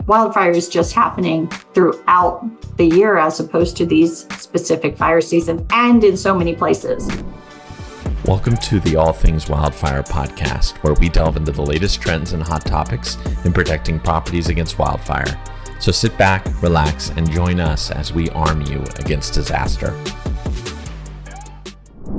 wildfire is just happening throughout the year as opposed to these specific fire seasons and in so many places. Welcome to the All Things Wildfire podcast, where we delve into the latest trends and hot topics in protecting properties against wildfire. So sit back, relax, and join us as we arm you against disaster.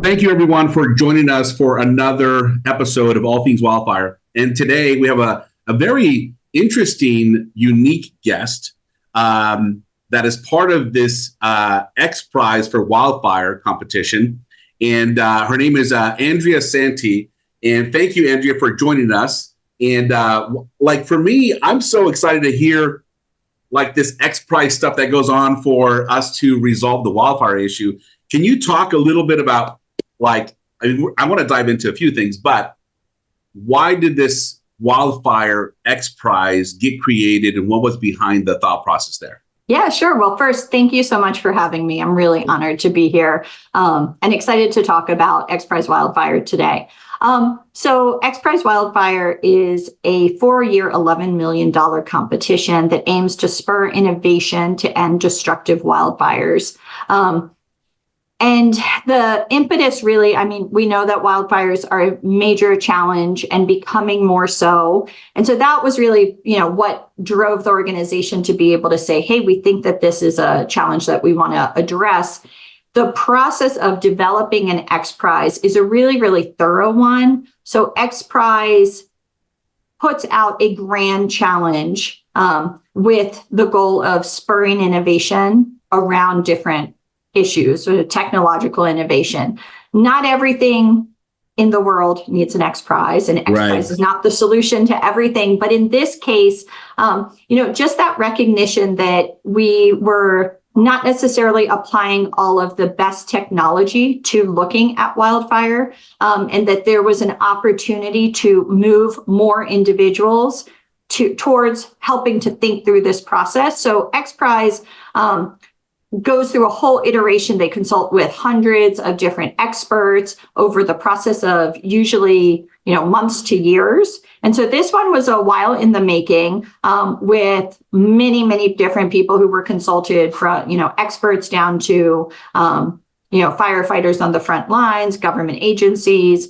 Thank you, everyone, for joining us for another episode of All Things Wildfire. And today we have a very interesting, unique guest that is part of this XPrize for Wildfire competition. And her name is Andrea Santy. And thank you, Andrea, for joining us. And for me, I'm so excited to hear this XPrize stuff that goes on for us to resolve the wildfire issue. Can you talk a little bit about, I want to dive into a few things, but why did this wildfire XPrize get created and what was behind the thought process there? Yeah, sure. Well, first, thank you so much for having me. I'm really honored to be here and excited to talk about XPrize Wildfire today. So XPrize Wildfire is a 4-year, $11 million competition that aims to spur innovation to end destructive wildfires. And the impetus really, we know that wildfires are a major challenge and becoming more so. And so that was really, what drove the organization to be able to say, hey, we think that this is a challenge that we want to address. The process of developing an XPrize is a really, really thorough one. So XPrize puts out a grand challenge with the goal of spurring innovation around different issues or technological innovation. Not everything in the world needs an XPrize, and XPrize is not the solution to everything. But in this case, just that recognition that we were not necessarily applying all of the best technology to looking at wildfire, and that there was an opportunity to move more individuals towards helping to think through this process. So XPrize goes through a whole iteration. They consult with hundreds of different experts over the process of usually, months to years. And so this one was a while in the making, with many, many different people who were consulted, from, experts down to, firefighters on the front lines, government agencies,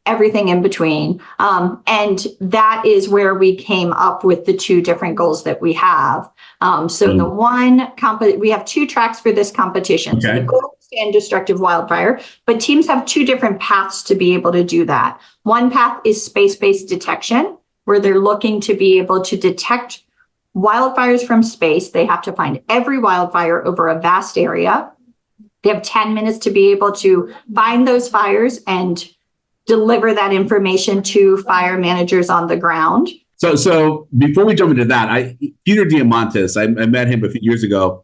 everything in between. And that is where we came up with the two different goals that we have. The one, we have two tracks for this competition. Okay. So the goal is to end destructive wildfire, but teams have two different paths to be able to do that. One path is space-based detection, where they're looking to be able to detect wildfires from space. They have to find every wildfire over a vast area. They have 10 minutes to be able to find those fires and deliver that information to fire managers on the ground. So before we jump into that, Peter Diamantis, I met him a few years ago.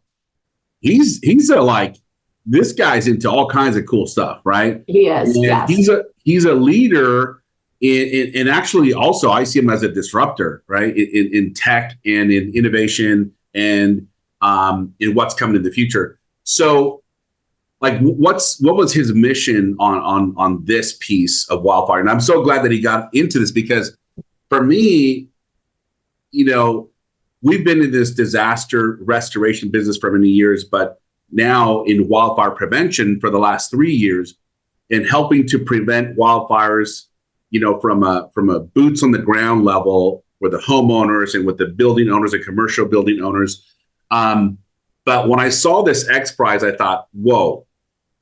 He's this guy's into all kinds of cool stuff, right? He is. Yes. He's a leader in actually also I see him as a disruptor, right? In tech and in innovation and in what's coming in the future. So what was his mission on this piece of wildfire? And I'm so glad that he got into this, because for me, we've been in this disaster restoration business for many years, but now in wildfire prevention for the last 3 years, and helping to prevent wildfires, from a boots on the ground level with the homeowners and with the building owners and commercial building owners. But when I saw this XPrize, I thought, whoa,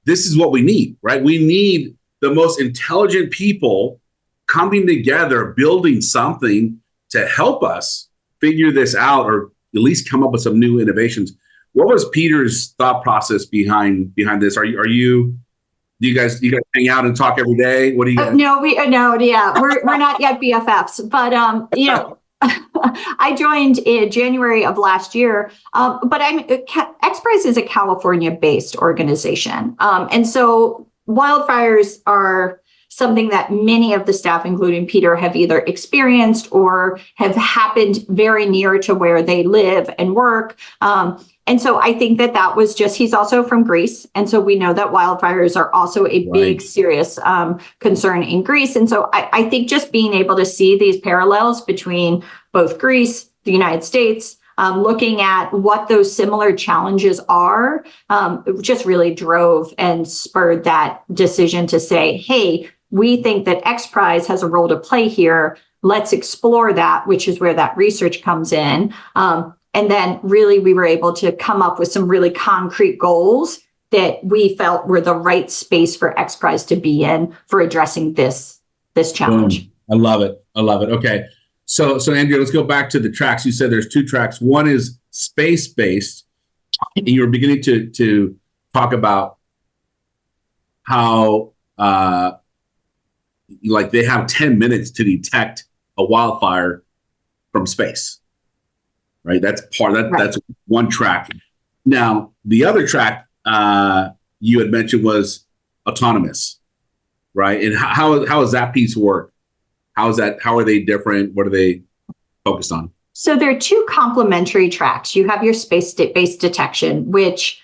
this is what we need, right? We need the most intelligent people coming together, building something to help us figure this out, or at least come up with some new innovations. What was Peter's thought process behind this? Do you guys hang out and talk every day? What do you guys? We're not yet BFFs, but I joined in January of last year, but XPrize is a California-based organization. And so wildfires are something that many of the staff, including Peter, have either experienced or have happened very near to where they live and work. And so I think that was just, he's also from Greece. And so we know that wildfires are also a big, serious concern in Greece. And so I think just being able to see these parallels between both Greece, the United States, looking at what those similar challenges are, just really drove and spurred that decision to say, hey, we think that XPrize has a role to play here. Let's explore that, which is where that research comes in. And then really we were able to come up with some really concrete goals that we felt were the right space for XPrize to be in for addressing this challenge. Boom. I love it. Okay. So Andrea, let's go back to the tracks. You said there's 2 tracks. One is space-based, and you were beginning to talk about how like they have 10 minutes to detect a wildfire from space, right? That's that's one track. Now, the other track you had mentioned was autonomous, right? And how does that piece work? How are they different? What are they focused on? So there are 2 complementary tracks. You have your space-based detection, which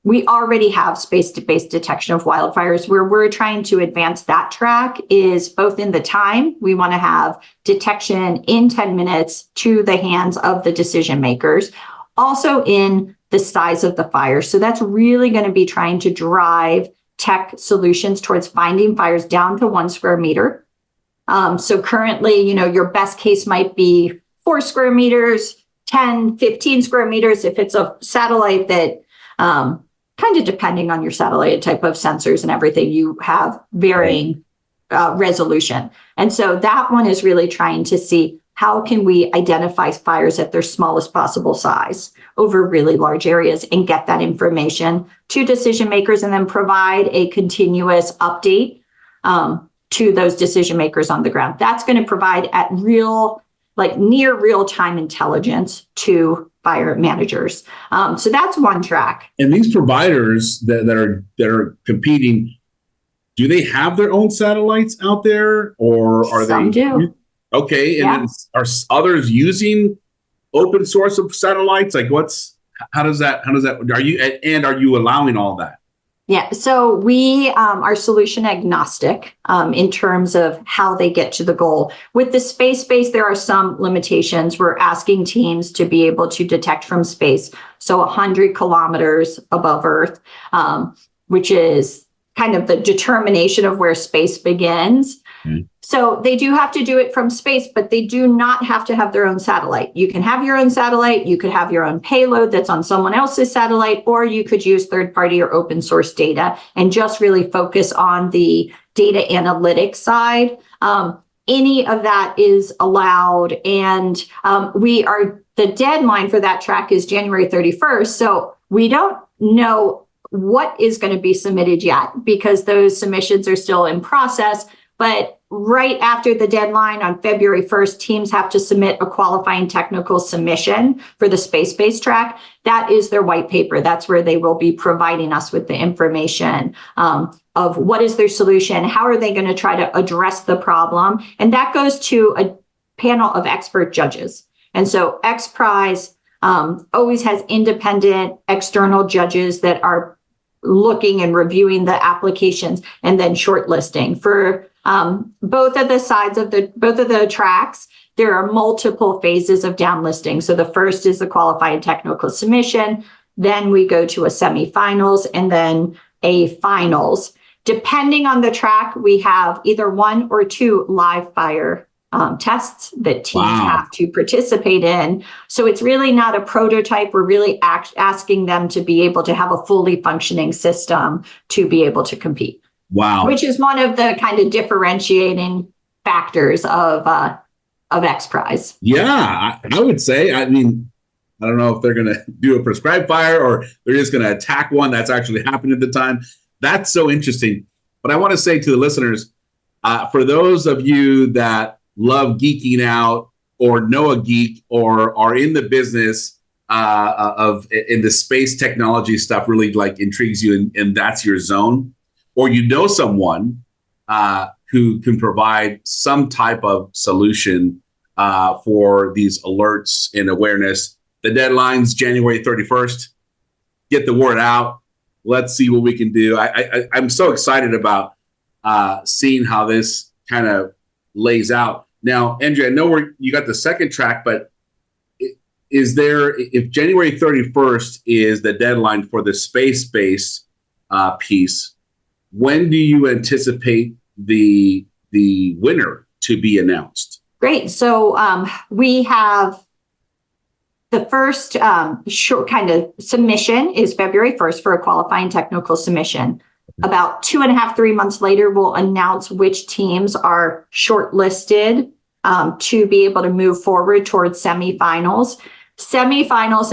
we already have space-based detection of wildfires. Where we're trying to advance that track is both in the time. We want to have detection in 10 minutes to the hands of the decision makers, also in the size of the fire. So that's really going to be trying to drive tech solutions towards finding fires down to 1 square meter. So currently, your best case might be 4 square meters, 10, 15 square meters. If it's a satellite that, kind of depending on your satellite type of sensors and everything, you have varying resolution. And so that one is really trying to see how can we identify fires at their smallest possible size over really large areas and get that information to decision makers and then provide a continuous update to those decision makers on the ground. That's going to provide at near real time intelligence to fire managers. So that's one track. And these providers that are competing, do they have their own satellites out there, or are Some they? do. Okay, and then are others using open source of satellites? Like, how does that? Are you allowing all that? Yeah, so we are solution agnostic in terms of how they get to the goal. With the space-based, there are some limitations. We're asking teams to be able to detect from space, so 100 kilometers above Earth, which is kind of the determination of where space begins. Mm. So they do have to do it from space, but they do not have to have their own satellite. You can have your own satellite, you could have your own payload that's on someone else's satellite, or you could use third-party or open source data and just really focus on the data analytics side. Any of that is allowed, and the deadline for that track is January 31st. So we don't know what is going to be submitted yet because those submissions are still in process. But right after the deadline on February 1st, teams have to submit a qualifying technical submission for the space-based track. That is their white paper. That's where they will be providing us with the information of what is their solution, how are they going to try to address the problem. And that goes to a panel of expert judges. And so XPrize always has independent external judges that are looking and reviewing the applications and then shortlisting for both of the tracks. There are multiple phases of downlisting. So the first is the qualified technical submission. Then we go to a semifinals and then a finals. Depending on the track, we have either 1 or 2 live fire tests that teams have to participate in. So it's really not a prototype. We're really asking them to be able to have a fully functioning system to be able to compete. Wow. Which is one of the kind of differentiating factors of XPrize. Yeah, I would say, I don't know if they're going to do a prescribed fire or they're just going to attack one that's actually happened at the time. That's so interesting. But I want to say to the listeners, for those of you that love geeking out or know a geek or are in the business in the space technology stuff, really like intrigues you and that's your zone, or you know someone who can provide some type of solution for these alerts and awareness. The deadline's January 31st. Get the word out. Let's see what we can do. I'm so excited about seeing how this kind of lays out. Now, Andrea, I know you got the second track, but if January 31st is the deadline for the space-based piece, when do you anticipate the winner to be announced? Great. So we have the first short kind of submission is February 1st for a qualifying technical submission. About 2.5, 3 months later, we'll announce which teams are shortlisted to be able to move forward towards semifinals.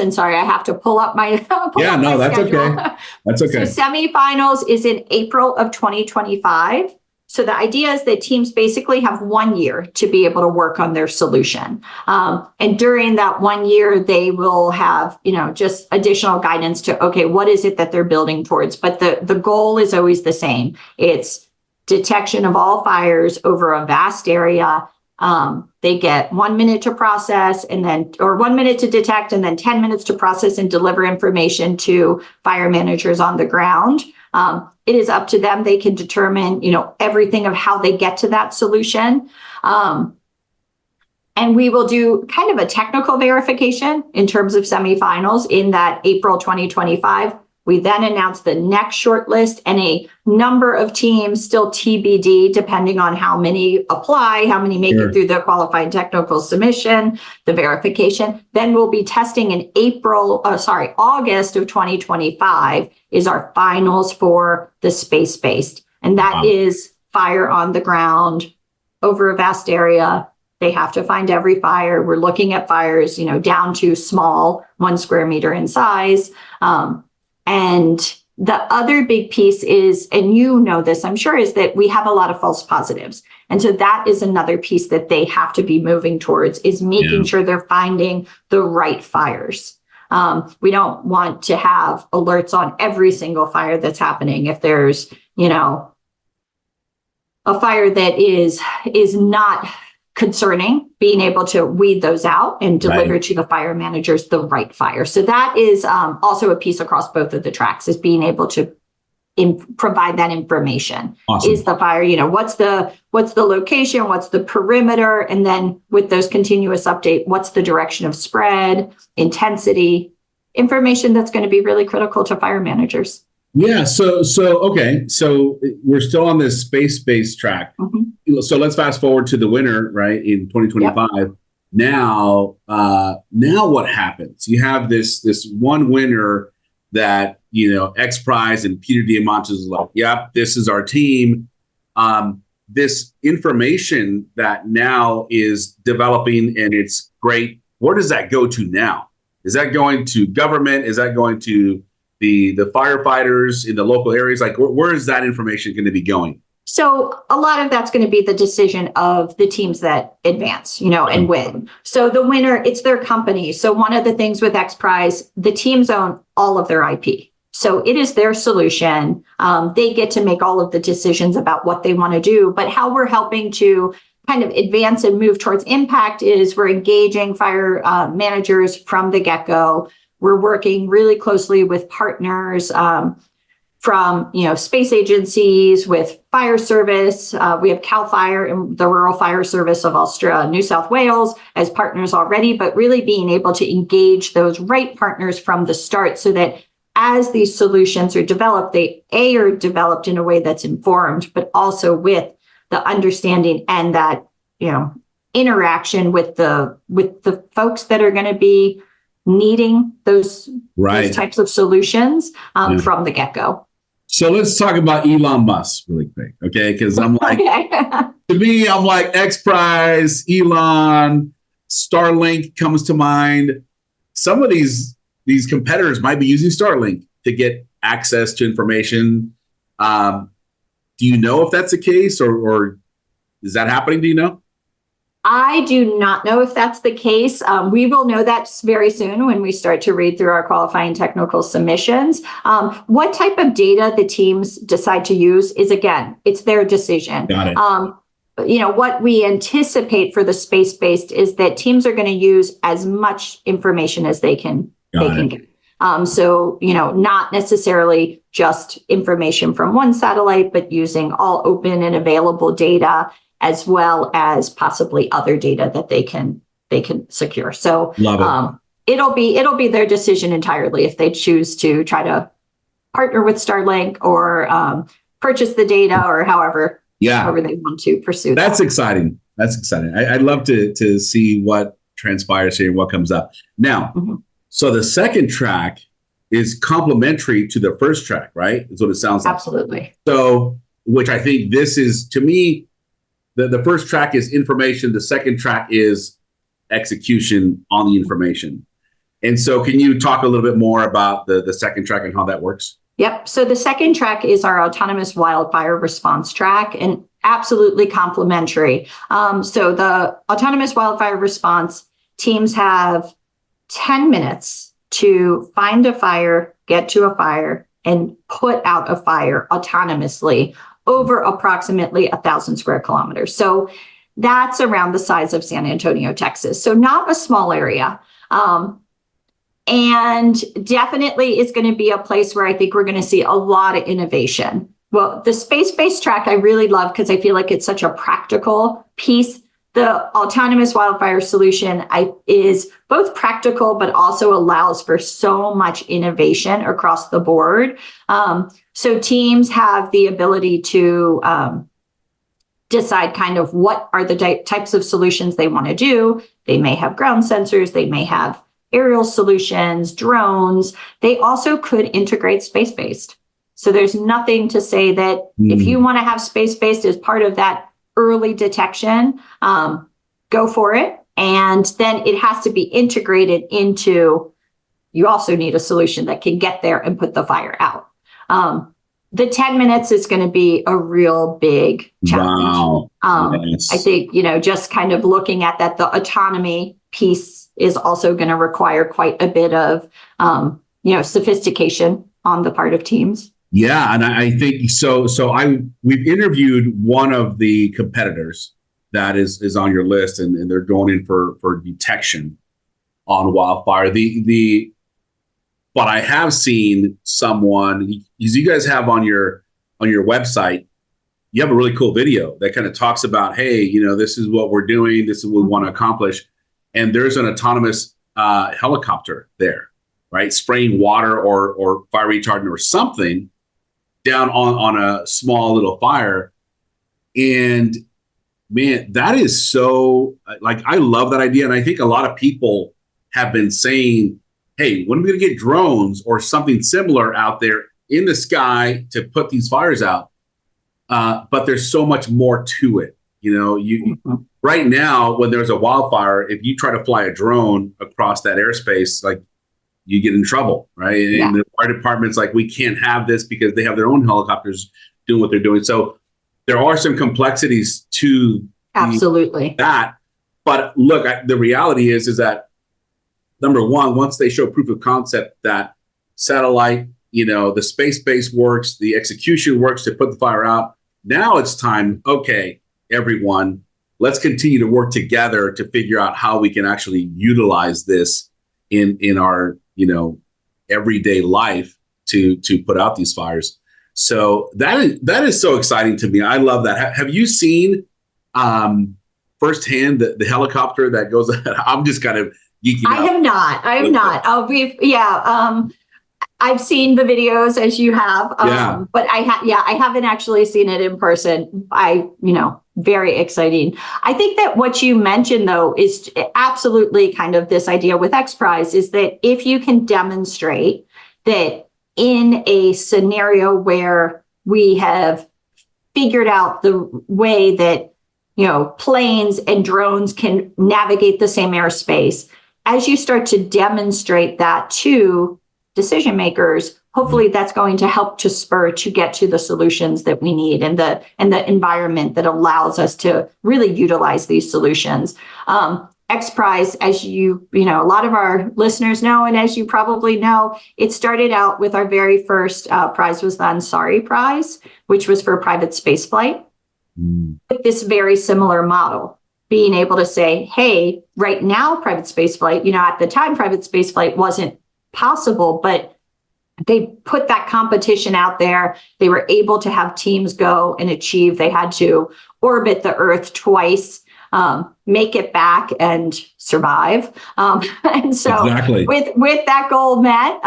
And sorry, I have to pull up my that's schedule. okay. That's okay. So semifinals is in April of 2025. So the idea is that teams basically have 1 year to be able to work on their solution. And during that 1 year, they will have, just additional guidance to, okay, what is it that they're building towards? But the goal is always the same. It's detection of all fires over a vast area. They get 1 minute to process or 1 minute to detect, and then 10 minutes to process and deliver information to fire managers on the ground. It is up to them. They can determine, everything of how they get to that solution. And we will do kind of a technical verification in terms of semifinals in that April 2025. We then announce the next shortlist and a number of teams, still TBD, depending on how many apply, how many make it through the qualified technical submission, the verification. Then we'll be testing in August of 2025 is our finals for the space-based. And that is fire on the ground over a vast area. They have to find every fire. We're looking at fires, down to small, 1 square meter in size. And the other big piece is, and this, I'm sure, is that we have a lot of false positives. And so that is another piece that they have to be moving towards, is making sure they're finding the right fires. We don't want to have alerts on every single fire that's happening. If there's, a fire that is not concerning, being able to weed those out and deliver to the fire managers the right fire. So that is also a piece across both of the tracks, is being able to provide that information. Awesome. Is the fire, what's the location, what's the perimeter, and then with those continuous update, what's the direction of spread, intensity, information that's going to be really critical to fire managers. Yeah. So we're still on this space-based track. Mm-hmm. So let's fast forward to the winter, right, in 2025. Yep. Now what happens? You have this one winner that, XPrize and Peter Diamandis is like, yep, this is our team. This information that now is developing, and it's great. Where does that go to now? Is that going to government? Is that going to the firefighters in the local areas? Like, where is that information going to be going? So a lot of that's going to be the decision of the teams that advance, and win. So the winner, it's their company. So one of the things with XPrize, the teams own all of their IP. So it is their solution. They get to make all of the decisions about what they want to do. But how we're helping to kind of advance and move towards impact is we're engaging fire managers from the get-go. We're working really closely with partners from, space agencies, with fire service. We have CAL FIRE and the Rural Fire Service of New South Wales as partners already, but really being able to engage those right partners from the start so that as these solutions are developed, they are developed in a way that's informed, but also with the understanding and that, interaction with the folks that are going to be needing those types of solutions from the get-go. So let's talk about Elon Musk really quick, okay? Because I'm like, to me, I'm like XPrize, Elon, Starlink comes to mind. Some of these competitors might be using Starlink to get access to information. Do you know if that's the case, or is that happening? Do you know? I do not know if that's the case. We will know that very soon when we start to read through our qualifying technical submissions. What type of data the teams decide to use is, again, it's their decision. Got it. What we anticipate for the space-based is that teams are going to use as much information as they can get. So, not necessarily just information from one satellite, but using all open and available data, as well as possibly other data that they can secure. So it'll be their decision entirely if they choose to try to partner with Starlink or purchase the data or however they want to pursue that. That's exciting. I'd love to see what transpires here and what comes up. Now, so the second track is complementary to the first track, right? Is what it sounds like. Absolutely. So, which I think this is, to me, the first track is information. The second track is execution on the information. And so can you talk a little bit more about the second track and how that works? Yep. So the second track is our autonomous wildfire response track, and absolutely complementary. So the autonomous wildfire response teams have 10 minutes to find a fire, get to a fire, and put out a fire autonomously over approximately 1,000 square kilometers. So that's around the size of San Antonio, Texas. So not a small area. And definitely is going to be a place where I think we're going to see a lot of innovation. Well, the space-based track I really love because I feel like it's such a practical piece. The autonomous wildfire solution is both practical, but also allows for so much innovation across the board. So teams have the ability to decide kind of what are the types of solutions they want to do. They may have ground sensors, they may have aerial solutions, drones. They also could integrate space-based. So there's nothing to say that if you want to have space-based as part of that early detection, go for it. And then it has to be integrated into, you also need a solution that can get there and put the fire out. The 10 minutes is going to be a real big challenge. Wow. Yes. I think, just kind of looking at that, the autonomy piece is also going to require quite a bit of, sophistication on the part of teams. Yeah, and I think so. We've interviewed one of the competitors that is on your list, and they're going in for detection on wildfire. But I have seen someone, as you guys have on your website, you have a really cool video that kind of talks about, hey, this is what we're doing, this is what we want to accomplish, and there's an autonomous helicopter there, right, spraying water or fire retardant or something down on a small little fire. And man, that is so, I love that idea. And I think a lot of people have been saying, hey, when are we going to get drones or something similar out there in the sky to put these fires out? But there's so much more to it. Right now, when there's a wildfire, if you try to fly a drone across that airspace, you get in trouble, right? Yeah. And the fire department's like, we can't have this because they have their own helicopters doing what they're doing. So there are some complexities to absolutely that. But look, the reality is that, number one, once they show proof of concept that satellite, the space base works, the execution works to put the fire out, now it's time, okay, everyone, let's continue to work together to figure out how we can actually utilize this in our everyday life to put out these fires. So that is so exciting to me. I love that. Have you seen firsthand the helicopter that goes? I'm just kind of geeking out. I have not. I've seen the videos as you have, but I haven't actually seen it in person. Very exciting. I think that what you mentioned, though, is absolutely kind of this idea with XPrize is that if you can demonstrate that in a scenario where we have figured out the way that, planes and drones can navigate the same airspace, as you start to demonstrate that to decision makers, hopefully that's going to help to spur to get to the solutions that we need and the environment that allows us to really utilize these solutions. XPrize, as a lot of our listeners know, and as you probably know, it started out with our very first prize was the Ansari Prize, which was for private spaceflight. With this very similar model, being able to say, hey, right now, private spaceflight, at the time, private spaceflight wasn't possible, but they put that competition out there. They were able to have teams go and achieve. They had to orbit the Earth twice, make it back and survive. And so Exactly. with that goal met,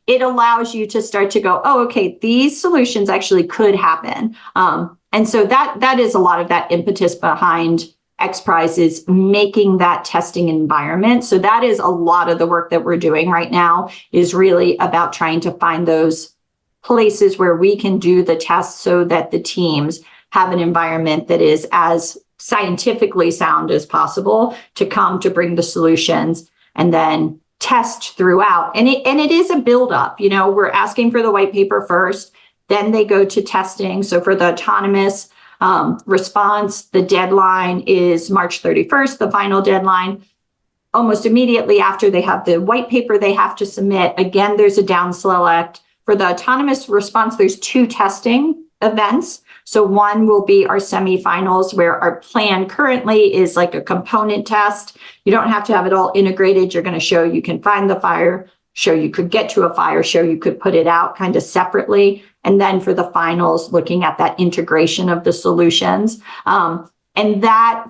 it allows you to start to go, oh, okay, these solutions actually could happen. And so that is a lot of that impetus behind XPrize, is making that testing environment. So that is a lot of the work that we're doing right now, is really about trying to find those places where we can do the tests so that the teams have an environment that is as scientifically sound as possible to come to bring the solutions and then test throughout. And it is a buildup. We're asking for the white paper first, then they go to testing. So for the autonomous response, the deadline is March 31st, the final deadline. Almost immediately after they have the white paper, they have to submit. Again, there's a down select. For the autonomous response, there's 2 testing events. So one will be our semifinals, where our plan currently is like a component test. You don't have to have it all integrated. You're going to show you can find the fire, show you could get to a fire, show you could put it out kind of separately. And then for the finals, looking at that integration of the solutions. And that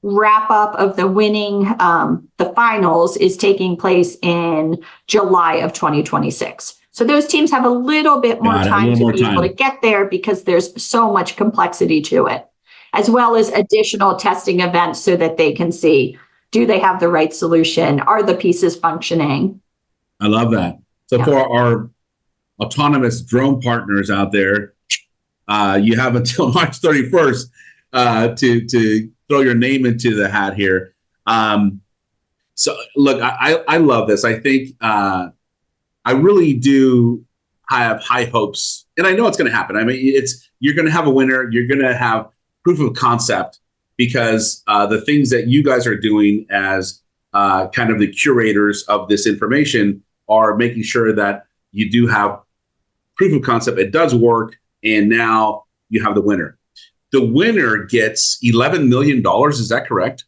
wrap up of the winning, the finals is taking place in July of 2026. So those teams have a little bit more time to be able to get there, because there's so much complexity to it, as well as additional testing events so that they can see, do they have the right solution? Are the pieces functioning? I love that. So for our autonomous drone partners out there, you have until March 31st to throw your name into the hat here. So look, I love this. I think I really do have high hopes, and I know it's going to happen. I mean, you're going to have a winner. You're going to have proof of concept, because the things that you guys are doing as kind of the curators of this information are making sure that you do have proof of concept. It does work, and now you have the winner. The winner gets $11 million. Is that correct?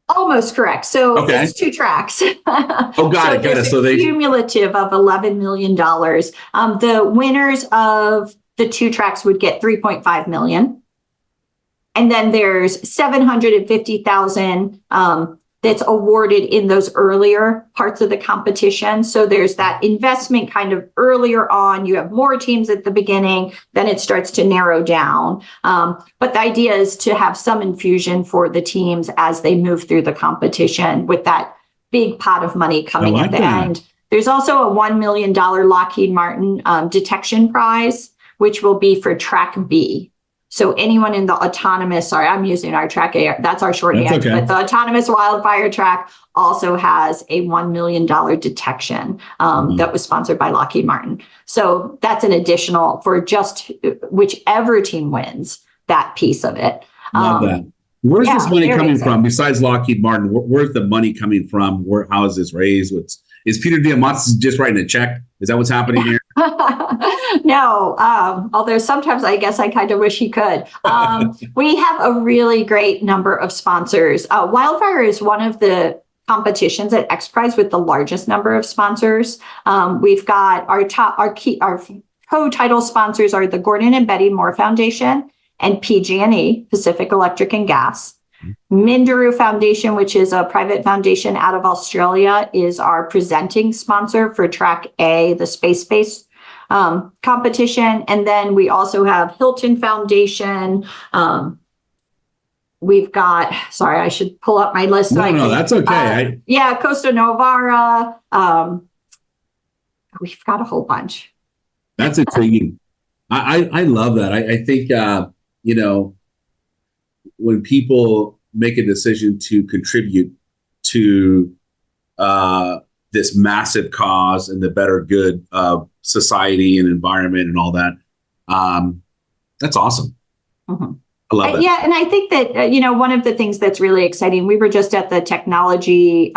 Almost correct. So it's 2 tracks. Oh, got it. So they cumulative of $11 million. The winners of the 2 tracks would get $3.5 million. And then there's $750,000 that's awarded in those earlier parts of the competition. So there's that investment kind of earlier on. You have more teams at the beginning, then it starts to narrow down. But the idea is to have some infusion for the teams as they move through the competition, with that big pot of money coming at the end. There's also a $1 million Lockheed Martin detection prize, which will be for track B. So anyone in the autonomous, I'm using our track A, that's our shorthand, but the autonomous wildfire track also has a $1 million detection that was sponsored by Lockheed Martin. So that's an additional for just whichever team wins that piece of it. Love that. Where's this money coming from besides Lockheed Martin? Where's the money coming from? How is this raised? Is Peter Diamantis just writing a check? Is that what's happening here? No, although sometimes I guess I kind of wish he could. We have a really great number of sponsors. Wildfire is one of the competitions at XPrize with the largest number of sponsors. We've got our co-title sponsors are the Gordon and Betty Moore Foundation and PG&E, Pacific Electric and Gas. Minderoo Foundation, which is a private foundation out of Australia, is our presenting sponsor for Track A, the space-based competition. And then we also have Hilton Foundation. We've got, sorry, I should pull up my list. No, that's okay. Costa Novara. We've got a whole bunch. That's intriguing. I love that. I think, when people make a decision to contribute to this massive cause and the better good of society and environment and all that, that's awesome. Mm-hmm. I love that. Yeah, and I think that, one of the things that's really exciting, we were just at the technology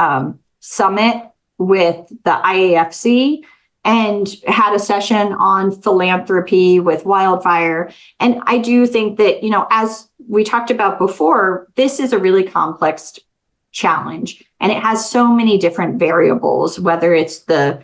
summit with the IAFC and had a session on philanthropy with wildfire. And I do think that, as we talked about before, this is a really complex challenge, and it has so many different variables, whether it's the,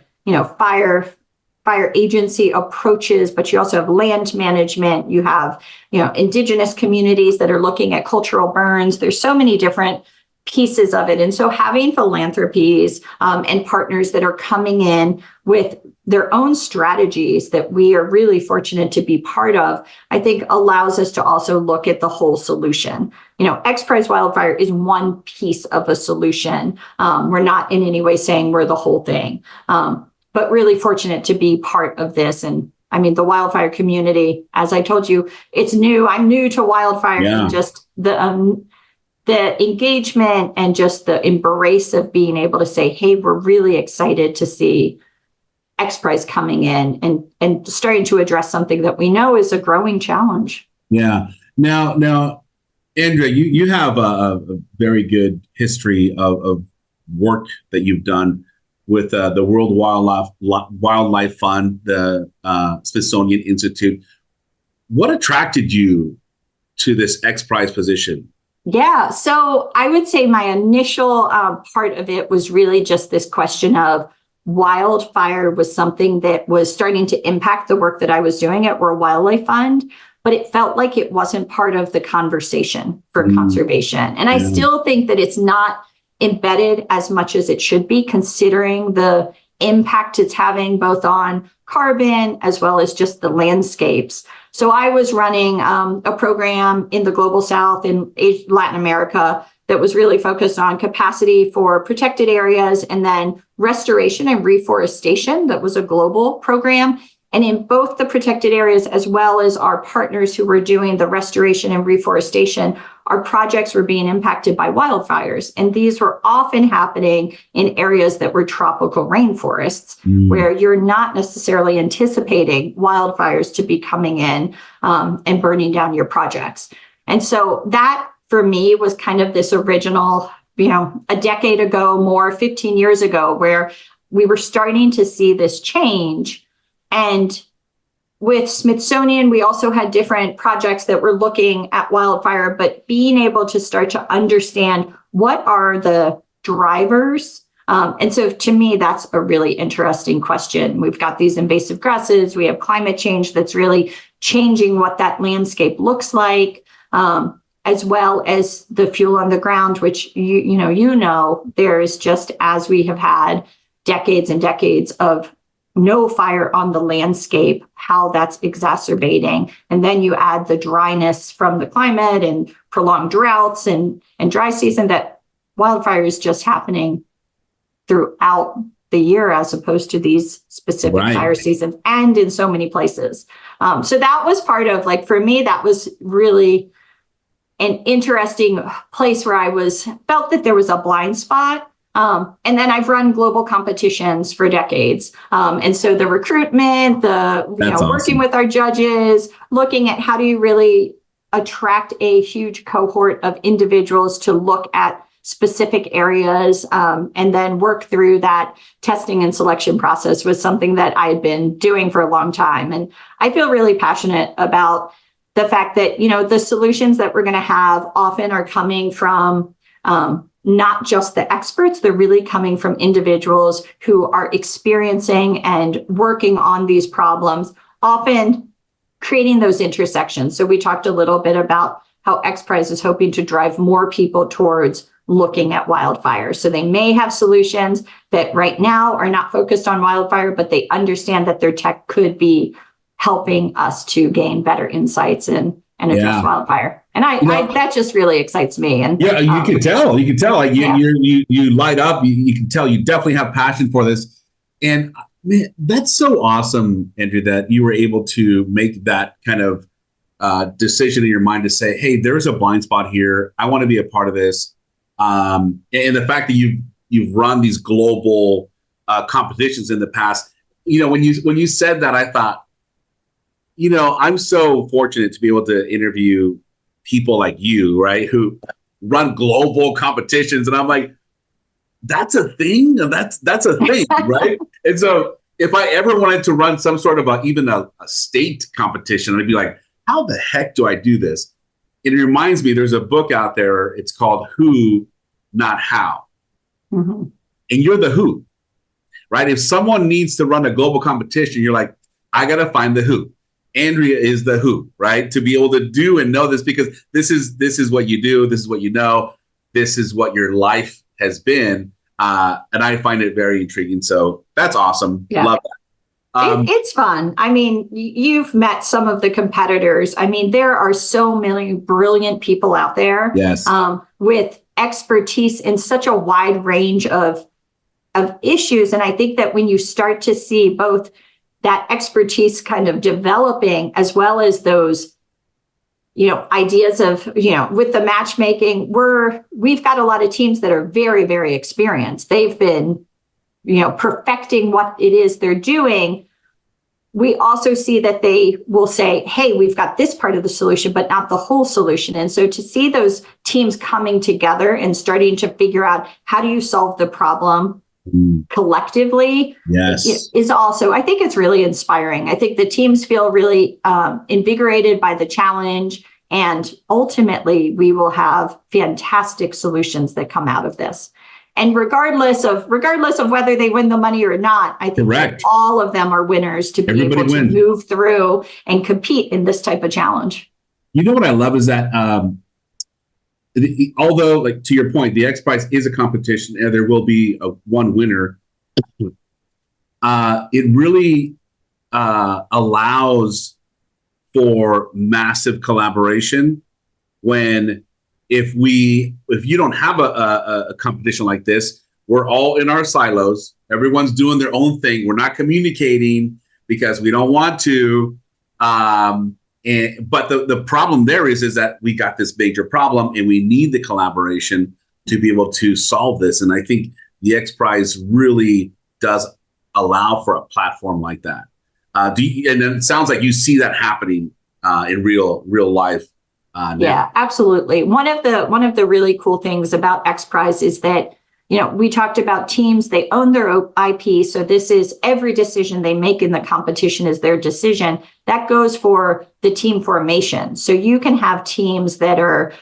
fire agency approaches, but you also have land management. You have, indigenous communities that are looking at cultural burns. There's so many different pieces of it. And so having philanthropies and partners that are coming in with their own strategies that we are really fortunate to be part of, I think allows us to also look at the whole solution. XPrize Wildfire is one piece of a solution. We're not in any way saying we're the whole thing, but really fortunate to be part of this. And I mean, the wildfire community, as I told you, it's new. I'm new to wildfire, and just the engagement and just the embrace of being able to say, hey, we're really excited to see XPrize coming in and starting to address something that we know is a growing challenge. Yeah. Now, Andrea, you have a very good history of work that you've done with the World Wildlife Fund, the Smithsonian Institute. What attracted you to this XPrize position? Yeah, so I would say my initial part of it was really just this question of wildfire was something that was starting to impact the work that I was doing at World Wildlife Fund, but it felt like it wasn't part of the conversation for conservation. And I still think that it's not embedded as much as it should be, considering the impact it's having both on carbon as well as just the landscapes. So I was running a program in the Global South in Latin America that was really focused on capacity for protected areas and then restoration and reforestation. That was a global program. And in both the protected areas, as well as our partners who were doing the restoration and reforestation, our projects were being impacted by wildfires. And these were often happening in areas that were tropical rainforests, where you're not necessarily anticipating wildfires to be coming in and burning down your projects. And so that, for me, was kind of this original, a decade ago, more 15 years ago, where we were starting to see this change. And with Smithsonian, we also had different projects that were looking at wildfire, but being able to start to understand what are the drivers. And so to me, that's a really interesting question. We've got these invasive grasses. We have climate change that's really changing what that landscape looks like, as well as the fuel on the ground, which, there is just, as we have had decades and decades of no fire on the landscape, how that's exacerbating. And then you add the dryness from the climate and prolonged droughts and dry season, that wildfire is just happening throughout the year as opposed to these specific fire seasons and in so many places. So that was part of, for me, that was really an interesting place where I felt that there was a blind spot. And then I've run global competitions for decades. And so the recruitment, working with our judges, looking at how do you really attract a huge cohort of individuals to look at specific areas, and then work through that testing and selection process was something that I had been doing for a long time. And I feel really passionate about the fact that, the solutions that we're going to have often are coming from not just the experts, they're really coming from individuals who are experiencing and working on these problems, often creating those intersections. So we talked a little bit about how XPrize is hoping to drive more people towards looking at wildfire. So they may have solutions that right now are not focused on wildfire, but they understand that their tech could be helping us to gain better insights and address wildfire. And I that just really excites me. And you can tell, you light up, you can tell you definitely have passion for this. And man, that's so awesome, Andrew, that you were able to make that kind of decision in your mind to say, hey, there's a blind spot here. I want to be a part of this. And the fact that you've run these global competitions in the past, when you said that, I thought, I'm so fortunate to be able to interview people like you, right, who run global competitions. And I'm like, that's a thing? That's a thing, right? And so if I ever wanted to run some sort of even a state competition, I'd be like, how the heck do I do this? It reminds me, there's a book out there. It's called Who, Not How. Mm-hmm. And you're the who. right? If someone needs to run a global competition, you're like, I got to find the who. Andrea is the who, right? To be able to do and know this, because this is what you do. This is what you know. This is what your life has been. And I find it very intriguing. So that's awesome. Yeah. Love that. It's fun. I mean, you've met some of the competitors. I mean, there are so many brilliant people out there. Yes. With expertise in such a wide range of issues. And I think that when you start to see both that expertise kind of developing, as well as those, ideas of, with the matchmaking, we've got a lot of teams that are very, very experienced. They've been, perfecting what it is they're doing. We also see that they will say, hey, we've got this part of the solution, but not the whole solution. And so to see those teams coming together and starting to figure out how do you solve the problem collectively, yes, is also, I think it's really inspiring. I think the teams feel really invigorated by the challenge, and ultimately we will have fantastic solutions that come out of this. And regardless of whether they win the money or not, I think that all of them are winners to be able to move through and compete in this type of challenge. You know what I love is that although, like to your point, the XPrize is a competition and there will be one winner, it really allows for massive collaboration when if you don't have a competition like this, we're all in our silos. Everyone's doing their own thing. We're not communicating because we don't want to. But the problem there is that we got this major problem and we need the collaboration to be able to solve this. And I think the XPrize really does allow for a platform like that. And it sounds like you see that happening in real life. Yeah, absolutely. One of the really cool things about XPrize is that, we talked about teams, they own their IP. So this is every decision they make in the competition is their decision. That goes for the team formation. So you can have teams that are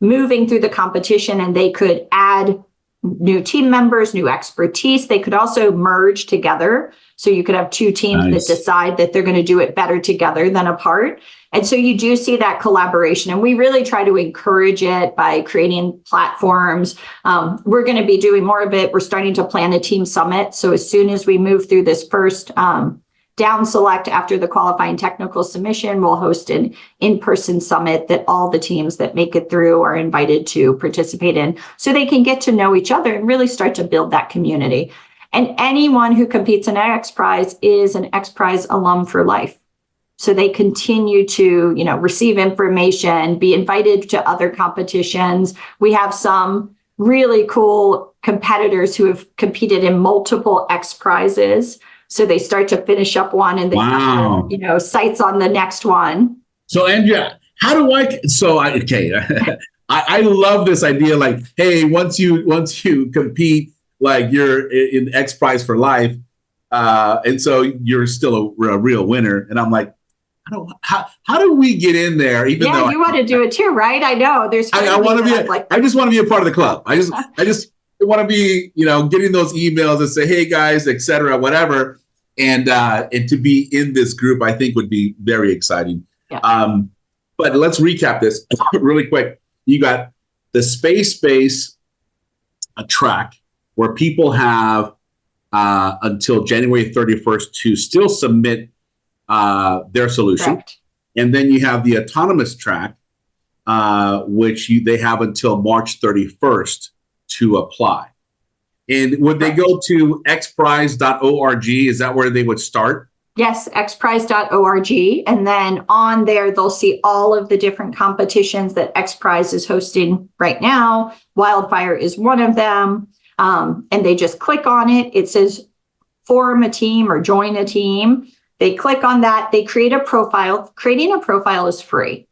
moving through the competition and they could add new team members, new expertise. They could also merge together. So you could have two teams that decide that they're going to do it better together than apart. And so you do see that collaboration. And we really try to encourage it by creating platforms. We're going to be doing more of it. We're starting to plan a team summit. So as soon as we move through this first down select after the qualifying technical submission, we'll host an in-person summit that all the teams that make it through are invited to participate in so they can get to know each other and really start to build that community. And anyone who competes in XPrize is an XPrize alum for life. So they continue to, receive information, be invited to other competitions. We have some really cool competitors who have competed in multiple XPrizes. So they start to finish up one and they have, sights on the next one. So Andrea, how do I love this idea. Like, hey, once you compete, like you're in XPrize for life. And so you're still a real winner. And I'm like, how do we get in there? Even though you want to do it too, right? I know there's. I want to be. I just want to be a part of the club. I just want to be, getting those emails and say, hey guys, etc., whatever, and to be in this group, I think would be very exciting. Yeah. But let's recap this really quick. You got the space track where people have until January 31st to still submit their solution. Correct. And then you have the autonomous track, which they have until March 31st to apply. And would they go to xprize.org? Is that where they would start? Yes, xprize.org. And then on there, they'll see all of the different competitions that XPrize is hosting right now. Wildfire is one of them. And they just click on it. It says form a team or join a team. They click on that. They create a profile. Creating a profile is free.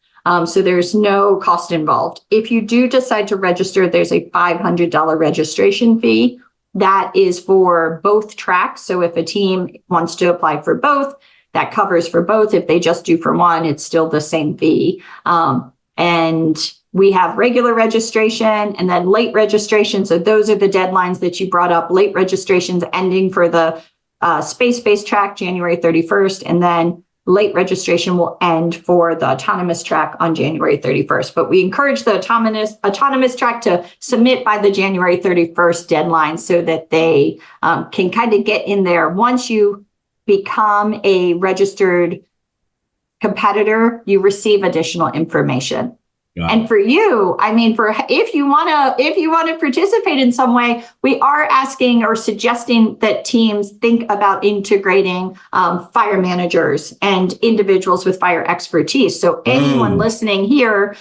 So there's no cost involved. If you do decide to register, there's a $500 registration fee. That is for both tracks. So if a team wants to apply for both, that covers for both. If they just do for one, it's still the same fee. And we have regular registration and then late registration. So those are the deadlines that you brought up. Late registrations ending for the space-based track January 31st, and then late registration will end for the autonomous track on January 31st. But we encourage the autonomous track to submit by the January 31st deadline so that they can kind of get in there. Once you become a registered competitor, you receive additional information. And for you, I mean, if you want to participate in some way, we are asking or suggesting that teams think about integrating fire managers and individuals with fire expertise. So anyone listening here,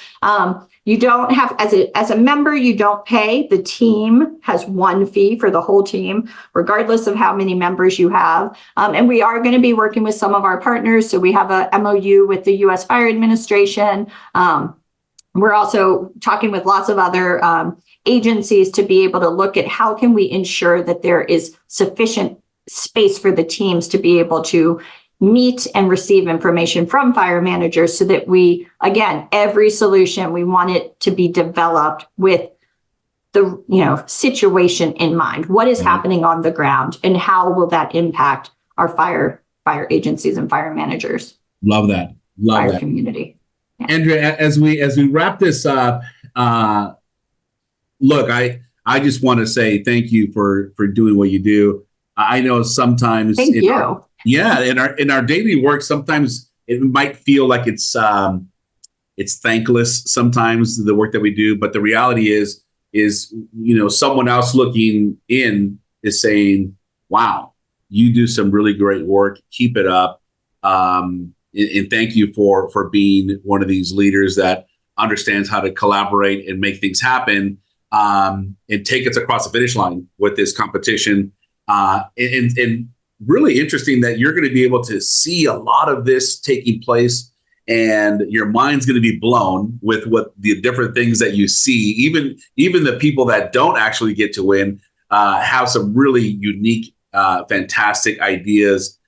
you don't have, as a member, you don't pay. The team has one fee for the whole team, regardless of how many members you have. And we are going to be working with some of our partners. So we have a MOU with the U.S. Fire Administration. We're also talking with lots of other agencies to be able to look at how can we ensure that there is sufficient space for the teams to be able to meet and receive information from fire managers, so that we, again, every solution, we want it to be developed with the situation in mind. What is happening on the ground, and how will that impact our fire agencies and fire managers? Love that. Fire community. Andrea, as we wrap this up, look, I just want to say thank you for doing what you do. I know sometimes thank you. In our daily work, sometimes it might feel like it's thankless sometimes, the work that we do, but the reality is someone else looking in is saying, wow, you do some really great work. Keep it up. And thank you for being one of these leaders that understands how to collaborate and make things happen, and take us across the finish line with this competition. And really interesting that you're going to be able to see a lot of this taking place, and your mind's going to be blown with what the different things that you see. Even the people that don't actually get to win have some really unique, fantastic ideas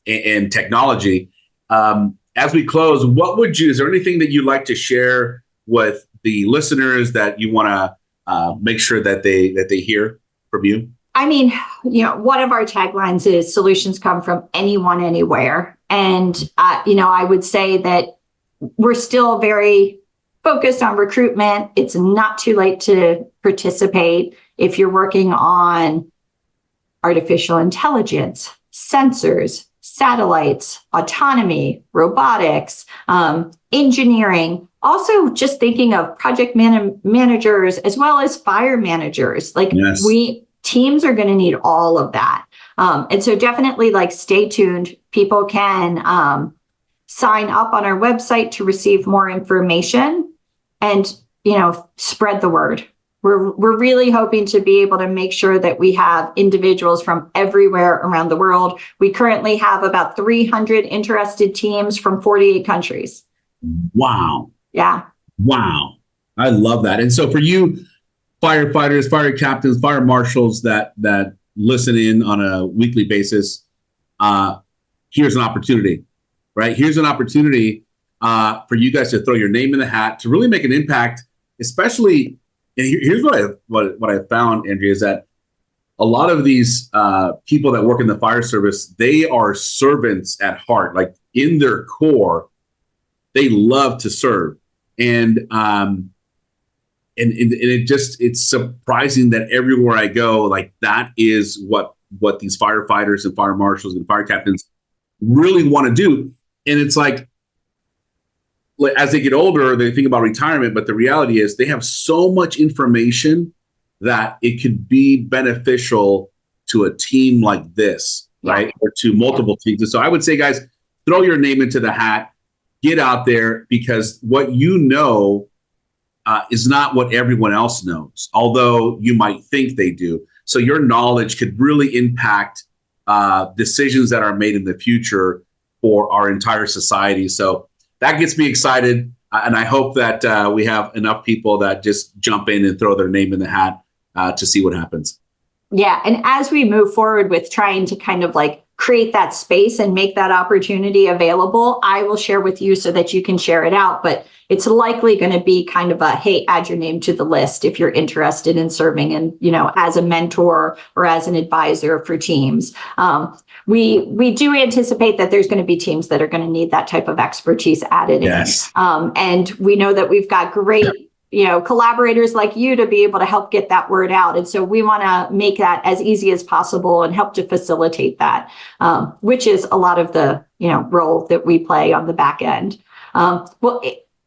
and technology. As we close, is there anything that you'd like to share with the listeners that you want to make sure that they hear from you? I mean, one of our taglines is solutions come from anyone, anywhere. And, I would say that we're still very focused on recruitment. It's not too late to participate if you're working on artificial intelligence, sensors, satellites, autonomy, robotics, engineering, also just thinking of project managers as well as fire managers. Teams are going to need all of that. And so definitely stay tuned. People can sign up on our website to receive more information and, spread the word. We're really hoping to be able to make sure that we have individuals from everywhere around the world. We currently have about 300 interested teams from 48 countries. Wow. Yeah. Wow. I love that. And so for you, firefighters, fire captains, fire marshals that listen in on a weekly basis, here's an opportunity, right? Here's an opportunity for you guys to throw your name in the hat to really make an impact, especially. And here's what I found, Andrea, is that a lot of these people that work in the fire service, they are servants at heart. Like in their core, they love to serve, and it's surprising that everywhere I go, that is what these firefighters and fire marshals and fire captains really want to do. And it's as they get older, they think about retirement, but the reality is they have so much information that it could be beneficial to a team like this, right? Or to multiple teams. And so I would say, guys, throw your name into the hat, get out there, because what you know is not what everyone else knows, although you might think they do. So your knowledge could really impact decisions that are made in the future for our entire society. So that gets me excited, and I hope that we have enough people that just jump in and throw their name in the hat to see what happens. Yeah, and as we move forward with trying to kind of create that space and make that opportunity available, I will share with you so that you can share it out. But it's likely going to be kind of a, hey, add your name to the list if you're interested in serving and, as a mentor or as an advisor for teams. We do anticipate that there's going to be teams that are going to need that type of expertise added in. And we know that we've got great collaborators like you to be able to help get that word out. And so we want to make that as easy as possible and help to facilitate that, which is a lot of the, role that we play on the back end.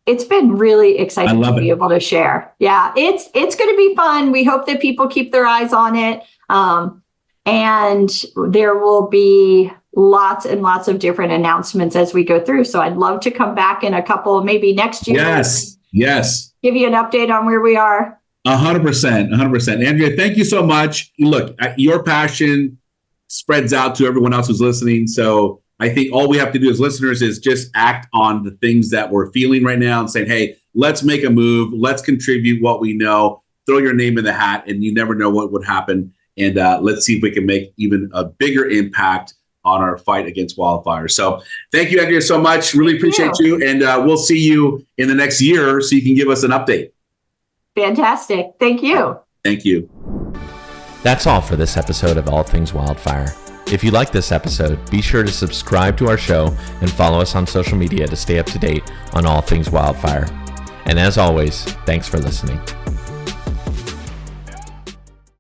It's been really exciting to be able to share. Yeah, it's going to be fun. We hope that people keep their eyes on it. And there will be lots and lots of different announcements as we go through. So I'd love to come back in a couple, maybe next year. Yes. Give you an update on where we are. 100%. Andrea, thank you so much. Look, your passion spreads out to everyone else who's listening. So I think all we have to do as listeners is just act on the things that we're feeling right now and saying, hey, let's make a move. Let's contribute what we know. Throw your name in the hat, and you never know what would happen. And let's see if we can make even a bigger impact on our fight against wildfires. So thank you, Andrea, so much. Really appreciate you. And we'll see you in the next year so you can give us an update. Fantastic. Thank you. Thank you. That's all for this episode of All Things Wildfire. If you like this episode, be sure to subscribe to our show and follow us on social media to stay up to date on all things wildfire. And as always, thanks for listening.